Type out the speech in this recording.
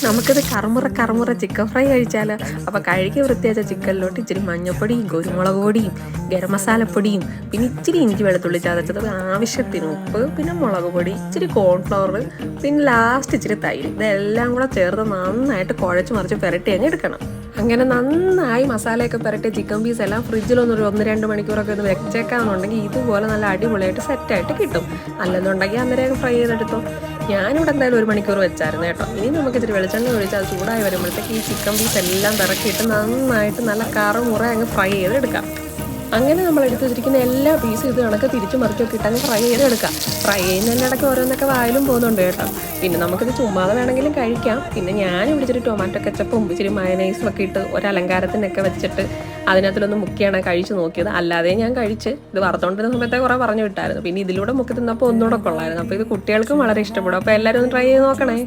നമുക്കിത് കറുമുറ chicken fry കഴിച്ചാലോ. അപ്പോൾ കഴുകി വൃത്തിയാച്ച ചിക്കനിലോട്ട് ഇച്ചിരി മഞ്ഞപ്പൊടിയും കുരുമുളക് പൊടിയും ഗരം മസാലപ്പൊടിയും പിന്നെ ഇച്ചിരി ഇഞ്ചി വെളുത്തുള്ളി ചതച്ചത്, ആവശ്യത്തിന് ഉപ്പ്, പിന്നെ മുളക് പൊടി, ഇച്ചിരി കോൺഫ്ലവർ, പിന്നെ ലാസ്റ്റ് ഇച്ചിരി തൈര്, ഇതെല്ലാം കൂടെ ചേർത്ത് നന്നായിട്ട് കുഴച്ച് മറിച്ച് പുരട്ടി അങ്ങ് എടുക്കണം. അങ്ങനെ നന്നായി മസാലയൊക്കെ പുരട്ടിയ ചിക്കൻ പീസ് എല്ലാം ഫ്രിഡ്ജിലൊന്നൊരു 1-2 മണിക്കൂറൊക്കെ ഒന്ന് വെച്ചേക്കാന്നുണ്ടെങ്കിൽ ഇതുപോലെ നല്ല അടിപൊളിയായിട്ട് സെറ്റായിട്ട് കിട്ടും. അല്ലെന്നുണ്ടെങ്കിൽ അന്നേരം ഫ്രൈ ചെയ്തെടുത്തോ. ഞാനിവിടെ എന്തായാലും 1 മണിക്കൂർ വെച്ചായിരുന്നു കേട്ടോ. ഇനി നമുക്ക് ഇച്ചിരി വെളിച്ചെണ്ണ ഒഴിച്ച് അത് ചൂടായി വരുമ്പോഴത്തേക്ക് ഈ ചിക്കൻ പീസ് എല്ലാം പിറക്കിയിട്ട് നന്നായിട്ട് നല്ല കറുമുറ അങ്ങ് ഫ്രൈ ചെയ്തെടുക്കാം. അങ്ങനെ നമ്മൾ എടുത്ത് വെച്ചിരിക്കുന്ന എല്ലാ പീസും ഇത് കണക്ക് തിരിച്ചു മറിച്ചൊക്കെ ഇട്ട് അങ്ങ് ഫ്രൈ ചെയ്തെടുക്കാം. ഫ്രൈ ചെയ്യുന്നതിനിടയ്ക്ക് ഓരോന്നൊക്കെ വായിലും പോകുന്നുണ്ട് കേട്ടോ. പിന്നെ നമുക്കിത് ചുമ്മാതെ വേണമെങ്കിലും കഴിക്കാം. പിന്നെ ഞാൻ ഇവിടെ ഇച്ചിരി ടൊമാറ്റോ കെച്ചപ്പും ഇച്ചിരി മയനൈസും ഒക്കെ ഇട്ട് ഒരു അലങ്കാരത്തിനൊക്കെ വെച്ചിട്ട് അതിനകത്തിലൊന്ന് മുക്കിയാണ് കഴിച്ച് നോക്കിയത്. അല്ലാതെ ഞാൻ കഴിച്ച് ഇത് വറുത്തോണ്ടിരുന്ന സമയത്തെ കുറേ പറഞ്ഞു വിട്ടായിരുന്നു. പിന്നെ ഇതിലൂടെ മുക്കി തിന്നപ്പോൾ ഒന്നുകൂടെ കൊള്ളായിരുന്നു. അപ്പോൾ ഇത് കുട്ടികൾക്കും വളരെ ഇഷ്ടപ്പെടും. അപ്പോൾ എല്ലാവരും ഒന്ന് ട്രൈ ചെയ്ത് നോക്കണേ.